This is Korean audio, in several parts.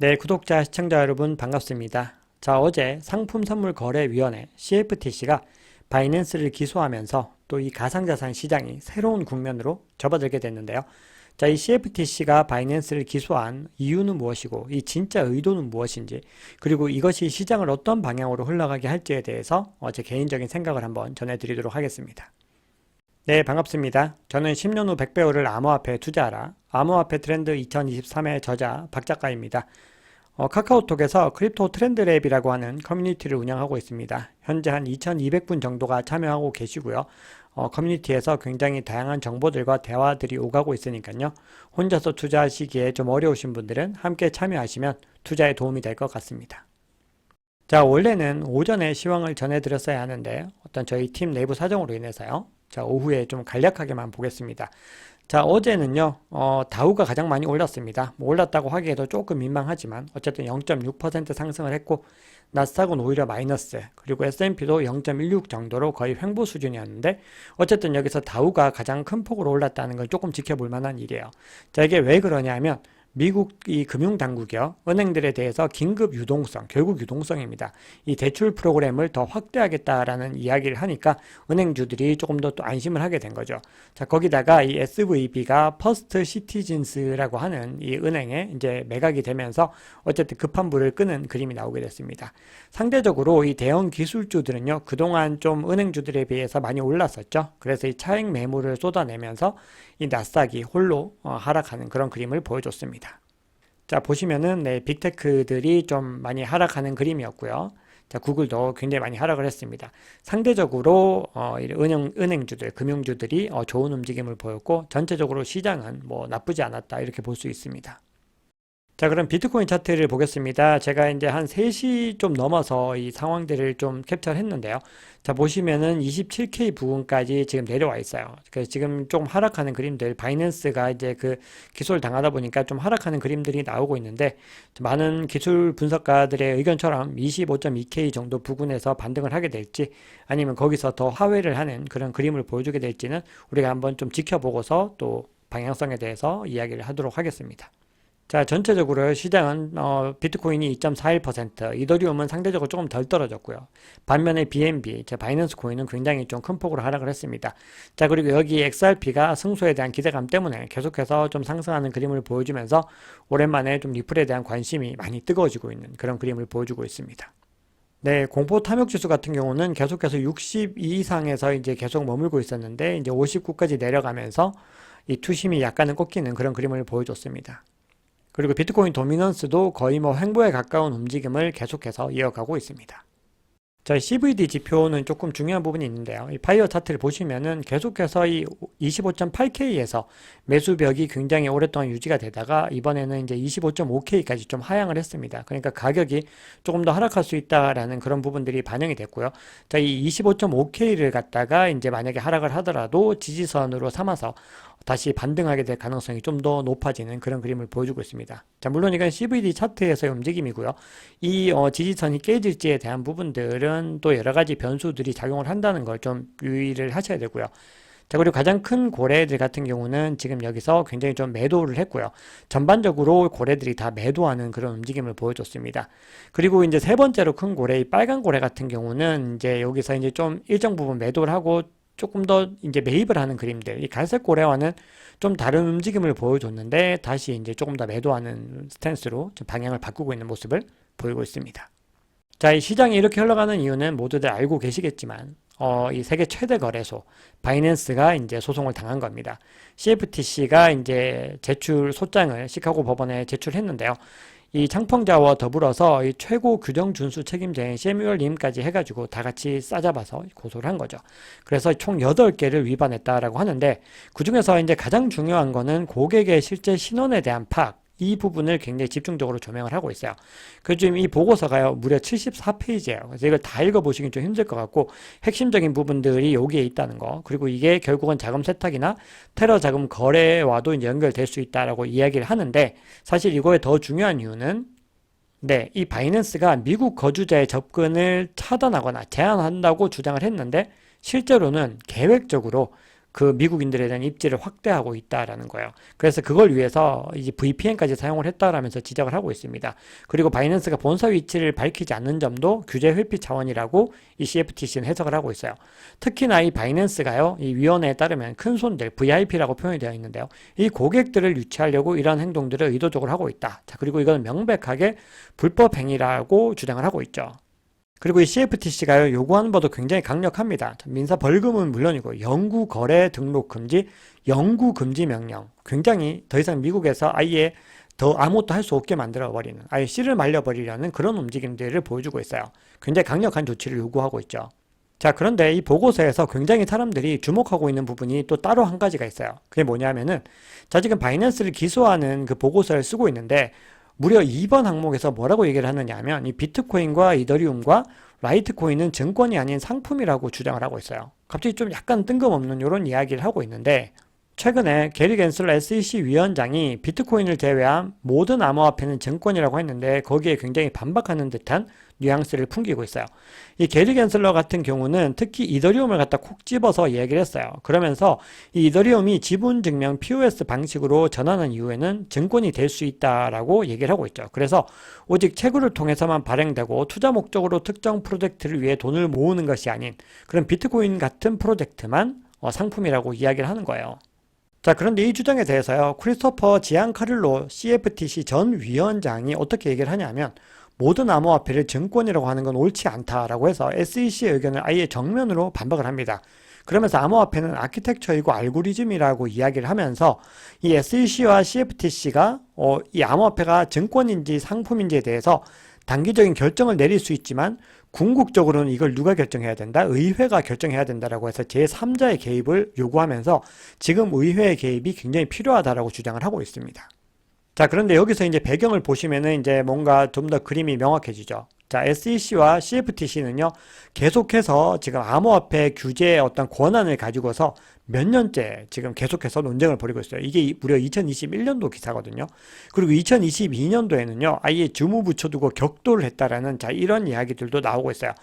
네, 구독자, 시청자 여러분 반갑습니다. 자, 어제 상품선물거래위원회 CFTC가 바이낸스를 기소하면서 또 이 가상자산 시장이 새로운 국면으로 접어들게 됐는데요. 자, 이 CFTC가 바이낸스를 기소한 이유는 무엇이고 이 진짜 의도는 무엇인지, 그리고 이것이 시장을 어떤 방향으로 흘러가게 할지에 대해서 제 개인적인 생각을 한번 전해드리도록 하겠습니다. 네, 반갑습니다. 저는 10년 후 100배우를 암호화폐에 투자하라, 암호화폐 트렌드 2023의 저자 박 작가입니다. 카카오톡에서 크립토 트렌드랩이라고 하는 커뮤니티를 운영하고 있습니다. 현재 한 2200분 정도가 참여하고 계시고요. 커뮤니티에서 굉장히 다양한 정보들과 대화들이 오가고 있으니까요. 혼자서 투자하시기에 좀 어려우신 분들은 함께 참여하시면 투자에 도움이 될 것 같습니다. 자, 원래는 오전에 시황을 전해드렸어야 하는데 어떤 저희 팀 내부 사정으로 인해서요. 자, 오후에 좀 간략하게만 보겠습니다. 자, 어제는요, 다우가 가장 많이 올랐습니다. 뭐 올랐다고 하기에도 조금 민망하지만, 어쨌든 0.6% 상승을 했고, 나스닥은 오히려 마이너스, 그리고 S&P도 0.16 정도로 거의 횡보 수준이었는데, 어쨌든 여기서 다우가 가장 큰 폭으로 올랐다는 걸 조금 지켜볼 만한 일이에요. 자, 이게 왜 그러냐 하면, 미국 이 금융당국이요, 은행들에 대해서 긴급 유동성, 결국 유동성입니다. 이 대출 프로그램을 더 확대하겠다라는 이야기를 하니까 은행주들이 조금 더 또 안심을 하게 된 거죠. 자, 거기다가 이 SVB가 퍼스트 시티즌스라고 하는 이 은행에 이제 매각이 되면서 어쨌든 급한 불을 끄는 그림이 나오게 됐습니다. 상대적으로 이 대형 기술주들은요, 그동안 좀 은행주들에 비해서 많이 올랐었죠. 그래서 이 차익 매물을 쏟아내면서 이 나스닥이 홀로 하락하는 그런 그림을 보여줬습니다. 자, 보시면은 네, 빅테크들이 좀 많이 하락하는 그림이었고요. 자, 구글도 굉장히 많이 하락을 했습니다. 상대적으로 은행주들, 금융주들이 좋은 움직임을 보였고, 전체적으로 시장은 뭐 나쁘지 않았다 이렇게 볼 수 있습니다. 자, 그럼 비트코인 차트를 보겠습니다. 제가 이제 한 3시 좀 넘어서 이 상황들을 좀 캡처를 했는데요. 자, 보시면은 27K 부근까지 지금 내려와 있어요. 그래서 지금 좀 하락하는 그림들, 바이낸스가 이제 그 기소를 당하다 보니까 좀 하락하는 그림들이 나오고 있는데, 많은 기술 분석가들의 의견처럼 25.2K 정도 부근에서 반등을 하게 될지, 아니면 거기서 더 하회를 하는 그런 그림을 보여주게 될지는 우리가 한번 좀 지켜보고서 또 방향성에 대해서 이야기를 하도록 하겠습니다. 자, 전체적으로 시장은 비트코인이 2.41%, 이더리움은 상대적으로 조금 덜 떨어졌고요. 반면에 BNB, 바이낸스 코인은 굉장히 좀 큰 폭으로 하락을 했습니다. 자, 그리고 여기 XRP가 승소에 대한 기대감 때문에 계속해서 좀 상승하는 그림을 보여주면서 오랜만에 좀 리플에 대한 관심이 많이 뜨거워지고 있는 그런 그림을 보여주고 있습니다. 네, 공포 탐욕 지수 같은 경우는 계속해서 62 이상에서 이제 계속 머물고 있었는데 이제 59까지 내려가면서 이 투심이 약간은 꺾이는 그런 그림을 보여줬습니다. 그리고 비트코인 도미넌스도 거의 뭐 횡보에 가까운 움직임을 계속해서 이어가고 있습니다. 자, CVD 지표는 조금 중요한 부분이 있는데요. 이 파이어 차트를 보시면은 계속해서 이 25.8K에서 매수벽이 굉장히 오랫동안 유지가 되다가 이번에는 이제 25.5K까지 좀 하향을 했습니다. 그러니까 가격이 조금 더 하락할 수 있다라는 그런 부분들이 반영이 됐고요. 자, 이 25.5K를 갖다가 이제 만약에 하락을 하더라도 지지선으로 삼아서 다시 반등하게 될 가능성이 좀 더 높아지는 그런 그림을 보여주고 있습니다. 자, 물론 이건 CVD 차트에서의 움직임이고요. 이 지지선이 깨질지에 대한 부분들은 또 여러 가지 변수들이 작용을 한다는 걸 좀 유의를 하셔야 되고요. 자, 그리고 가장 큰 고래들 같은 경우는 지금 여기서 굉장히 좀 매도를 했고요. 전반적으로 고래들이 다 매도하는 그런 움직임을 보여줬습니다. 그리고 이제 세 번째로 큰 고래, 이 빨간 고래 같은 경우는 이제 여기서 이제 좀 일정 부분 매도를 하고 조금 더 이제 매입을 하는 그림들, 이 갈색 고래와는 좀 다른 움직임을 보여줬는데 다시 이제 조금 더 매도하는 스탠스로 좀 방향을 바꾸고 있는 모습을 보이고 있습니다. 자, 이 시장이 이렇게 흘러가는 이유는 모두들 알고 계시겠지만, 이 세계 최대 거래소 바이낸스가 이제 소송을 당한 겁니다. CFTC가 이제 제출 소장을 시카고 법원에 제출했는데요. 이 창펑자와 더불어서 이 최고 규정 준수 책임자인 세뮤얼 님까지 해가지고 다 같이 싸잡아서 고소를 한 거죠. 그래서 총 8개를 위반했다라고 하는데, 그 중에서 이제 가장 중요한 거는 고객의 실제 신원에 대한 파악, 이 부분을 굉장히 집중적으로 조명을 하고 있어요. 그래서 지금 이 보고서가요, 무려 74페이지예요. 그래서 이걸 다 읽어보시긴 좀 힘들 것 같고, 핵심적인 부분들이 여기에 있다는 거, 그리고 이게 결국은 자금 세탁이나 테러 자금 거래와도 이제 연결될 수 있다라고 이야기를 하는데, 사실 이거의 더 중요한 이유는 네, 이 바이낸스가 미국 거주자의 접근을 차단하거나 제한한다고 주장을 했는데, 실제로는 계획적으로 그 미국인들에 대한 입지를 확대하고 있다라는 거예요. 그래서 그걸 위해서 이제 VPN까지 사용을 했다라면서 지적을 하고 있습니다. 그리고 바이낸스가 본사 위치를 밝히지 않는 점도 규제 회피 차원이라고 이 CFTC는 해석을 하고 있어요. 특히나 이 바이낸스가요, 이 위원회에 따르면 큰 손들, VIP라고 표현이 되어 있는데요. 이 고객들을 유치하려고 이러한 행동들을 의도적으로 하고 있다. 자, 그리고 이건 명백하게 불법 행위라고 주장을 하고 있죠. 그리고 이 CFTC가요, 요구하는 바도 굉장히 강력합니다. 민사 벌금은 물론이고, 영구 거래 등록 금지, 영구 금지 명령. 굉장히 더 이상 미국에서 아예 더 아무것도 할 수 없게 만들어버리는, 아예 씨를 말려버리려는 그런 움직임들을 보여주고 있어요. 굉장히 강력한 조치를 요구하고 있죠. 자, 그런데 이 보고서에서 굉장히 사람들이 주목하고 있는 부분이 또 따로 한 가지가 있어요. 그게 뭐냐면은, 자, 지금 바이낸스를 기소하는 그 보고서를 쓰고 있는데, 무려 2번 항목에서 뭐라고 얘기를 하느냐 하면 이 비트코인과 이더리움과 라이트코인은 증권이 아닌 상품이라고 주장을 하고 있어요. 갑자기 좀 약간 뜬금없는 이런 이야기를 하고 있는데 최근에 게리 겐슬러 SEC 위원장이 비트코인을 제외한 모든 암호화폐는 증권이라고 했는데 거기에 굉장히 반박하는 듯한 뉘앙스를 풍기고 있어요. 이 게리 겐슬러 같은 경우는 특히 이더리움을 갖다 콕 집어서 얘기를 했어요. 그러면서 이 이더리움이 지분 증명 POS 방식으로 전환한 이후에는 증권이 될 수 있다라고 얘기를 하고 있죠. 그래서 오직 채굴을 통해서만 발행되고 투자 목적으로 특정 프로젝트를 위해 돈을 모으는 것이 아닌 그런 비트코인 같은 프로젝트만 상품이라고 이야기를 하는 거예요. 자, 그런데 이 주장에 대해서요, 크리스토퍼 지안카를로 CFTC 전 위원장이 어떻게 얘기를 하냐면 모든 암호화폐를 증권이라고 하는 건 옳지 않다라고 해서 SEC의 의견을 아예 정면으로 반박을 합니다. 그러면서 암호화폐는 아키텍처이고 알고리즘이라고 이야기를 하면서 이 SEC와 CFTC가 이 암호화폐가 증권인지 상품인지에 대해서 단기적인 결정을 내릴 수 있지만 궁극적으로는 이걸 누가 결정해야 된다? 의회가 결정해야 된다라고 해서 제3자의 개입을 요구하면서 지금 의회의 개입이 굉장히 필요하다라고 주장을 하고 있습니다. 자, 그런데 여기서 이제 배경을 보시면은 이제 뭔가 좀 더 그림이 명확해지죠. 자, SEC와 CFTC는요, 계속해서 지금 암호화폐 규제의 어떤 권한을 가지고서 몇 년째 지금 계속해서 논쟁을 벌이고 있어요. 이게 무려 2021년도 기사거든요. 그리고 2022년도에는요, 아예 주무 붙여두고 격돌을 했다라는 자, 이런 이야기들도 나오고 있어요.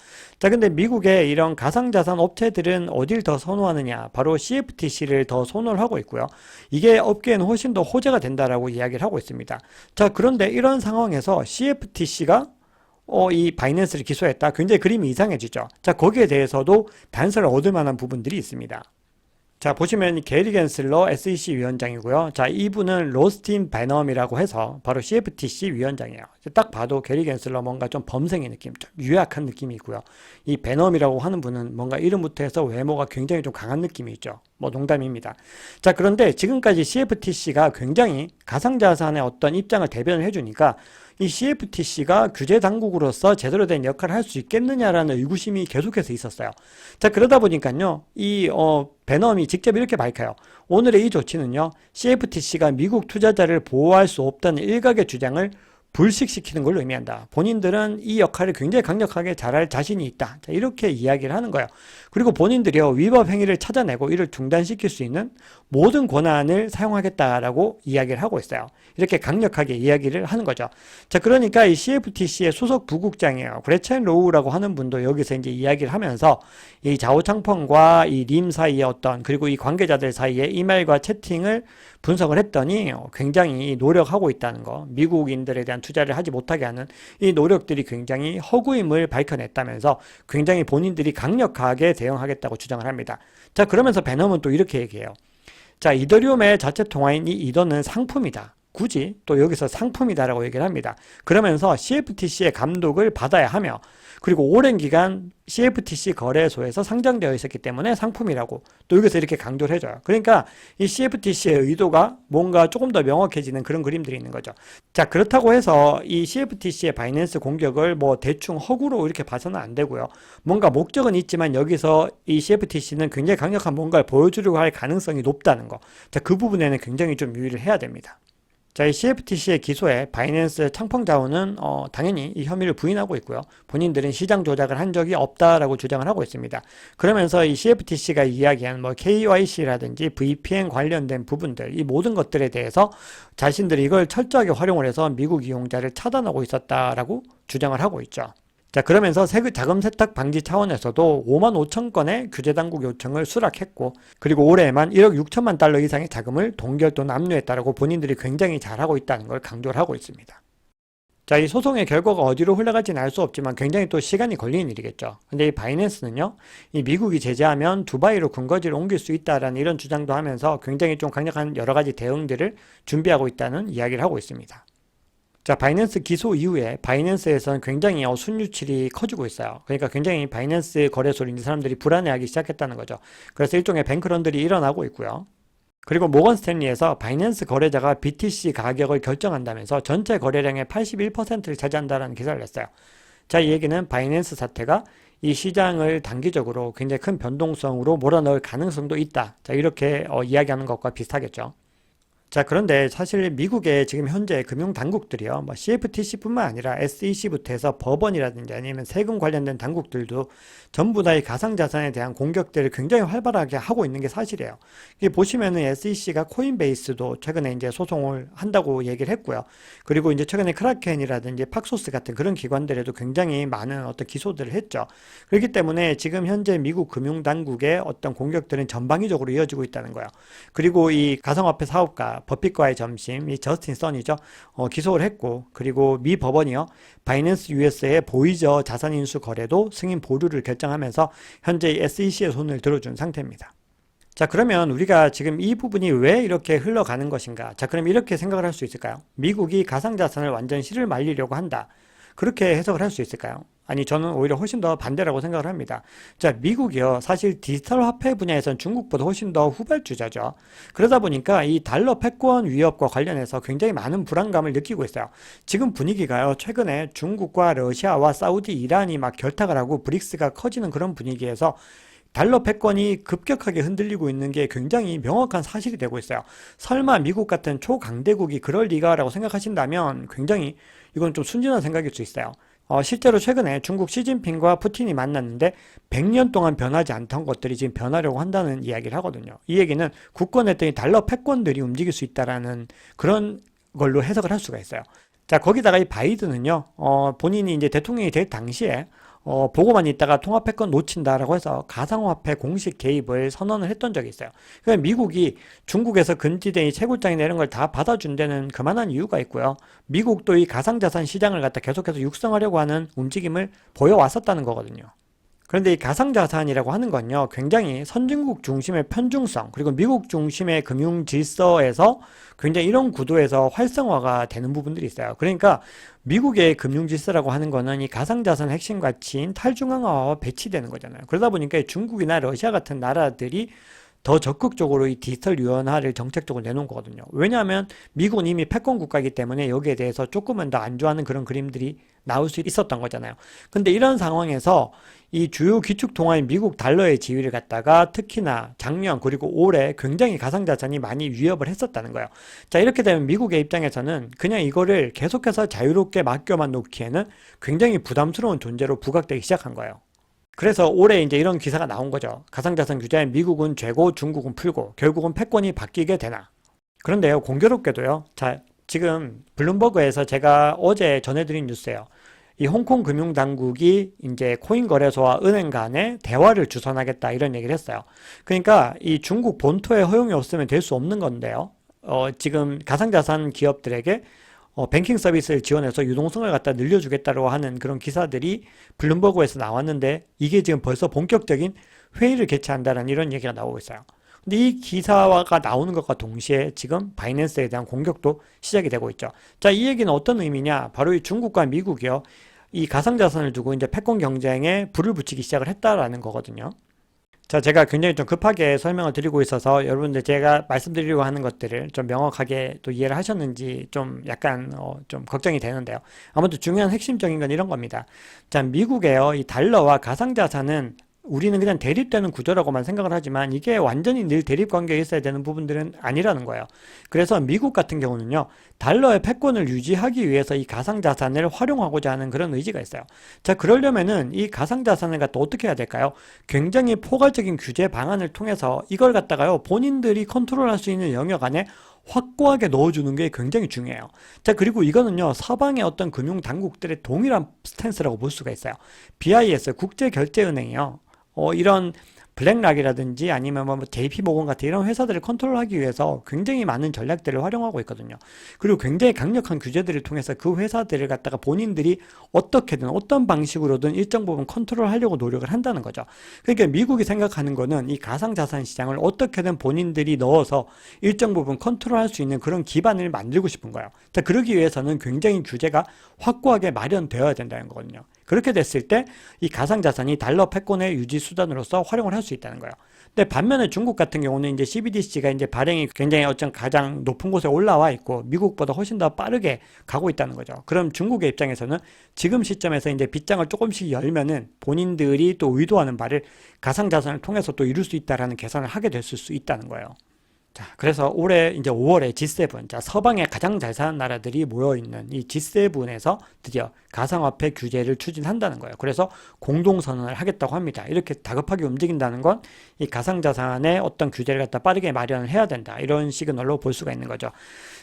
자, 근데 미국의 이런 가상자산 업체들은 어딜 더 선호하느냐? 바로 CFTC를 더 선호를 하고 있고요. 이게 업계에는 훨씬 더 호재가 된다라고 이야기를 하고 있습니다. 자, 그런데 이런 상황에서 CFTC가 이 바이낸스를 기소했다. 굉장히 그림이 이상해지죠. 자, 거기에 대해서도 단서를 얻을 만한 부분들이 있습니다. 자, 보시면 게리 겐슬러 SEC 위원장이고요. 자, 이분은 로스틴 베넘이라고 해서 바로 CFTC 위원장이에요. 딱 봐도 게리 겐슬러 뭔가 좀 범생의 느낌, 좀 유약한 느낌이 있고요. 이 베넘이라고 하는 분은 뭔가 이름부터 해서 외모가 굉장히 좀 강한 느낌이 있죠. 뭐 농담입니다. 자, 그런데 지금까지 CFTC가 굉장히 가상자산의 어떤 입장을 대변을 해주니까 이 CFTC가 규제 당국으로서 제대로 된 역할을 할 수 있겠느냐라는 의구심이 계속해서 있었어요. 자, 그러다 보니까요, 이 베넘이 직접 이렇게 밝혀요. 오늘의 이 조치는요, CFTC가 미국 투자자를 보호할 수 없다는 일각의 주장을 불식시키는 걸 의미한다. 본인들은 이 역할을 굉장히 강력하게 잘할 자신이 있다. 자, 이렇게 이야기를 하는 거예요. 그리고 본인들이요, 위법 행위를 찾아내고 이를 중단시킬 수 있는 모든 권한을 사용하겠다라고 이야기를 하고 있어요. 이렇게 강력하게 이야기를 하는 거죠. 자, 그러니까 이 CFTC의 수석 부국장이에요. 그레첸 로우라고 하는 분도 여기서 이제 이야기를 하면서 이 자오창펑과 이 림 사이의 어떤, 그리고 이 관계자들 사이의 이메일과 채팅을 분석을 했더니 굉장히 노력하고 있다는 거, 미국인들에 대한 투자를 하지 못하게 하는 이 노력들이 굉장히 허구임을 밝혀냈다면서 굉장히 본인들이 강력하게 대응하겠다고 주장을 합니다. 자, 그러면서 베넘은 또 이렇게 얘기해요. 자, 이더리움의 자체 통화인 이 이더는 상품이다. 굳이 또 여기서 상품이다라고 얘기를 합니다. 그러면서 CFTC의 감독을 받아야 하며, 그리고 오랜 기간 CFTC 거래소에서 상장되어 있었기 때문에 상품이라고 또 여기서 이렇게 강조를 해줘요. 그러니까 이 CFTC의 의도가 뭔가 조금 더 명확해지는 그런 그림들이 있는 거죠. 자, 그렇다고 해서 이 CFTC의 바이낸스 공격을 뭐 대충 허구로 이렇게 봐서는 안 되고요. 뭔가 목적은 있지만 여기서 이 CFTC는 굉장히 강력한 뭔가를 보여주려고 할 가능성이 높다는 거. 자, 그 부분에는 굉장히 좀 유의를 해야 됩니다. 자, 이 CFTC의 기소에 바이낸스 창펑자오는 당연히 이 혐의를 부인하고 있고요. 본인들은 시장 조작을 한 적이 없다라고 주장을 하고 있습니다. 그러면서 이 CFTC가 이야기한 뭐 KYC라든지 VPN 관련된 부분들, 이 모든 것들에 대해서 자신들이 이걸 철저하게 활용을 해서 미국 이용자를 차단하고 있었다라고 주장을 하고 있죠. 자, 그러면서 자금 세탁 방지 차원에서도 5만 5천 건의 규제 당국 요청을 수락했고, 그리고 올해에만 1억 6천만 달러 이상의 자금을 동결 또는 압류했다라고 본인들이 굉장히 잘하고 있다는 걸 강조를 하고 있습니다. 자, 이 소송의 결과가 어디로 흘러갈지는 알 수 없지만 굉장히 또 시간이 걸리는 일이겠죠. 근데 이 바이낸스는요, 이 미국이 제재하면 두바이로 근거지를 옮길 수 있다라는 이런 주장도 하면서 굉장히 좀 강력한 여러 가지 대응들을 준비하고 있다는 이야기를 하고 있습니다. 자, 바이낸스 기소 이후에 바이낸스에서는 굉장히 순유출이 커지고 있어요. 그러니까 굉장히 바이낸스 거래소를 이제 사람들이 불안해하기 시작했다는 거죠. 그래서 일종의 뱅크런들이 일어나고 있고요. 그리고 모건 스탠리에서 바이낸스 거래자가 BTC 가격을 결정한다면서 전체 거래량의 81%를 차지한다는 기사를 냈어요. 자, 이 얘기는 바이낸스 사태가 이 시장을 단기적으로 굉장히 큰 변동성으로 몰아넣을 가능성도 있다. 자, 이렇게 이야기하는 것과 비슷하겠죠. 자, 그런데 사실 미국의 지금 현재 금융 당국들이요, 뭐 CFTC뿐만 아니라 SEC부터 해서 법원이라든지 아니면 세금 관련된 당국들도 전부 다 이 가상자산에 대한 공격들을 굉장히 활발하게 하고 있는 게 사실이에요. 이게 보시면은 SEC가 코인베이스도 최근에 이제 소송을 한다고 얘기를 했고요. 그리고 이제 최근에 크라켄이라든지 팍소스 같은 그런 기관들에도 굉장히 많은 어떤 기소들을 했죠. 그렇기 때문에 지금 현재 미국 금융 당국의 어떤 공격들은 전방위적으로 이어지고 있다는 거예요. 그리고 이 가상화폐 사업가 버핏과의 점심, 이 저스틴 선이죠. 기소를 했고, 그리고 미 법원이요, 바이낸스 US의 보이저 자산 인수 거래도 승인 보류를 결정하면서 현재 SEC의 손을 들어준 상태입니다. 자, 그러면 우리가 지금 이 부분이 왜 이렇게 흘러가는 것인가? 자, 그럼 이렇게 생각을 할 수 있을까요? 미국이 가상자산을 완전 실을 말리려고 한다. 그렇게 해석을 할 수 있을까요? 아니, 저는 오히려 훨씬 더 반대라고 생각을 합니다. 자, 미국이요, 사실 디지털 화폐 분야에서는 중국보다 훨씬 더 후발주자죠. 그러다 보니까 이 달러 패권 위협과 관련해서 굉장히 많은 불안감을 느끼고 있어요. 지금 분위기가요, 최근에 중국과 러시아와 사우디, 이란이 막 결탁을 하고 브릭스가 커지는 그런 분위기에서 달러 패권이 급격하게 흔들리고 있는 게 굉장히 명확한 사실이 되고 있어요. 설마 미국 같은 초강대국이 그럴 리가라고 생각하신다면 굉장히 이건 좀 순진한 생각일 수 있어요. 실제로 최근에 중국 시진핑과 푸틴이 만났는데 100년 동안 변하지 않던 것들이 지금 변하려고 한다는 이야기를 하거든요. 이 얘기는 국권했더니 달러 패권들이 움직일 수 있다라는 그런 걸로 해석을 할 수가 있어요. 자, 거기다가 이 바이든은요, 본인이 이제 대통령이 될 당시에 보고만 있다가 통화패권 놓친다라고 해서 가상화폐 공식 개입을 선언을 했던 적이 있어요. 그러니까 미국이 중국에서 금지된 이 채굴장이나 이런 걸 다 받아준 데는 그만한 이유가 있고요. 미국도 이 가상자산 시장을 갖다 계속해서 육성하려고 하는 움직임을 보여왔었다는 거거든요. 그런데 이 가상자산이라고 하는 건요, 굉장히 선진국 중심의 편중성, 그리고 미국 중심의 금융 질서에서 굉장히 이런 구도에서 활성화가 되는 부분들이 있어요. 그러니까 미국의 금융 질서라고 하는 거는 이 가상자산 핵심 가치인 탈중앙화와 배치되는 거잖아요. 그러다 보니까 중국이나 러시아 같은 나라들이 더 적극적으로 이 디지털 유연화를 정책적으로 내놓은 거거든요. 왜냐하면 미국은 이미 패권 국가이기 때문에 여기에 대해서 조금은 더 안좋아하는 그런 그림들이 나올 수 있었던 거잖아요. 근데 이런 상황에서 이 주요 기축통화인 미국 달러의 지위를 갖다가 특히나 작년 그리고 올해 굉장히 가상자산이 많이 위협을 했었다는 거예요. 자, 이렇게 되면 미국의 입장에서는 그냥 이거를 계속해서 자유롭게 맡겨만 놓기에는 굉장히 부담스러운 존재로 부각되기 시작한 거예요. 그래서 올해 이제 이런 기사가 나온 거죠. 가상자산 규제에 미국은 죄고 중국은 풀고 결국은 패권이 바뀌게 되나. 그런데요, 공교롭게도요. 자, 지금 블룸버그에서 제가 어제 전해드린 뉴스예요. 이 홍콩 금융당국이 이제 코인 거래소와 은행 간에 대화를 주선하겠다 이런 얘기를 했어요. 그러니까 이 중국 본토에 허용이 없으면 될 수 없는 건데요. 지금 가상자산 기업들에게 뱅킹 서비스를 지원해서 유동성을 갖다 늘려주겠다고 하는 그런 기사들이 블룸버그에서 나왔는데 이게 지금 벌써 본격적인 회의를 개최한다는 이런 얘기가 나오고 있어요. 근데 이 기사가 나오는 것과 동시에 지금 바이낸스에 대한 공격도 시작이 되고 있죠. 자, 이 얘기는 어떤 의미냐? 바로 이 중국과 미국이요. 이 가상자산을 두고 이제 패권 경쟁에 불을 붙이기 시작을 했다라는 거거든요. 자, 제가 굉장히 좀 급하게 설명을 드리고 있어서 여러분들 제가 말씀드리려고 하는 것들을 좀 명확하게 또 이해를 하셨는지 좀 약간 좀 걱정이 되는데요. 아무튼 중요한 핵심적인 건 이런 겁니다. 자, 미국에요, 이 달러와 가상자산은 우리는 그냥 대립되는 구조라고만 생각을 하지만 이게 완전히 늘 대립 관계에 있어야 되는 부분들은 아니라는 거예요. 그래서 미국 같은 경우는요, 달러의 패권을 유지하기 위해서 이 가상자산을 활용하고자 하는 그런 의지가 있어요. 자, 그러려면은 이 가상자산을 갖다 어떻게 해야 될까요? 굉장히 포괄적인 규제 방안을 통해서 이걸 갖다가요, 본인들이 컨트롤할 수 있는 영역 안에 확고하게 넣어주는 게 굉장히 중요해요. 자, 그리고 이거는요, 서방의 어떤 금융 당국들의 동일한 스탠스라고 볼 수가 있어요. BIS, 국제결제은행이요. 이런 블랙락이라든지 아니면 뭐 JP모건 같은 이런 회사들을 컨트롤하기 위해서 굉장히 많은 전략들을 활용하고 있거든요. 그리고 굉장히 강력한 규제들을 통해서 그 회사들을 갖다가 본인들이 어떻게든 어떤 방식으로든 일정 부분 컨트롤하려고 노력을 한다는 거죠. 그러니까 미국이 생각하는 거는 이 가상자산 시장을 어떻게든 본인들이 넣어서 일정 부분 컨트롤할 수 있는 그런 기반을 만들고 싶은 거예요. 자, 그러기 위해서는 굉장히 규제가 확고하게 마련되어야 된다는 거거든요. 그렇게 됐을 때 이 가상자산이 달러 패권의 유지 수단으로서 활용을 할 수 있다는 거예요. 근데 반면에 중국 같은 경우는 이제 CBDC가 이제 발행이 굉장히 어떤 가장 높은 곳에 올라와 있고 미국보다 훨씬 더 빠르게 가고 있다는 거죠. 그럼 중국의 입장에서는 지금 시점에서 이제 빗장을 조금씩 열면은 본인들이 또 의도하는 바를 가상자산을 통해서 또 이룰 수 있다라는 계산을 하게 됐을 수 있다는 거예요. 자, 그래서 올해 이제 5월에 G7, 자, 서방의 가장 잘 사는 나라들이 모여있는 이 G7에서 드디어 가상화폐 규제를 추진한다는 거예요. 그래서 공동선언을 하겠다고 합니다. 이렇게 다급하게 움직인다는 건 이 가상자산의 어떤 규제를 갖다 빠르게 마련을 해야 된다. 이런 시그널로 볼 수가 있는 거죠.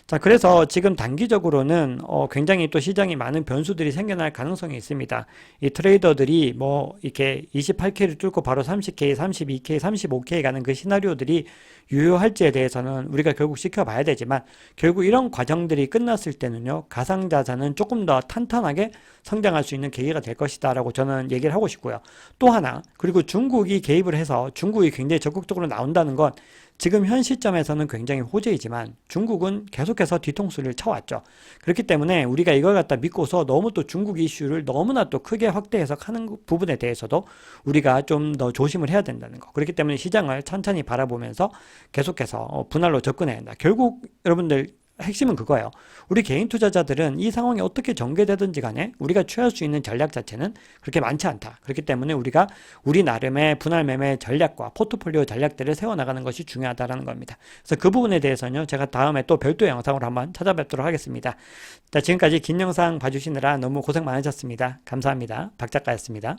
자, 그래서 지금 단기적으로는 굉장히 또 시장이 많은 변수들이 생겨날 가능성이 있습니다. 이 트레이더들이 뭐 이렇게 28K를 뚫고 바로 30K, 32K, 35K 가는 그 시나리오들이 유효할지에 대해서는 우리가 결국 지켜봐야 되지만 결국 이런 과정들이 끝났을 때는요, 가상자산은 조금 더 탄탄하게 성장할 수 있는 계기가 될 것이다 라고 저는 얘기를 하고 싶고요. 또 하나, 그리고 중국이 개입을 해서 중국이 굉장히 적극적으로 나온다는 건 지금 현 시점에서는 굉장히 호재이지만 중국은 계속해서 뒤통수를 쳐왔죠. 그렇기 때문에 우리가 이걸 갖다 믿고서 너무 또 중국 이슈를 너무나 또 크게 확대 해석하는 부분에 대해서도 우리가 좀 더 조심을 해야 된다는 거. 그렇기 때문에 시장을 천천히 바라보면서 계속해서 분할로 접근해야 한다. 결국 여러분들 핵심은 그거예요. 우리 개인 투자자들은 이 상황이 어떻게 전개되든지 간에 우리가 취할 수 있는 전략 자체는 그렇게 많지 않다. 그렇기 때문에 우리가 우리 나름의 분할 매매 전략과 포트폴리오 전략들을 세워나가는 것이 중요하다는 겁니다. 그래서 그 부분에 대해서는요, 제가 다음에 또 별도 영상으로 한번 찾아뵙도록 하겠습니다. 자, 지금까지 긴 영상 봐주시느라 너무 고생 많으셨습니다. 감사합니다. 박 작가였습니다.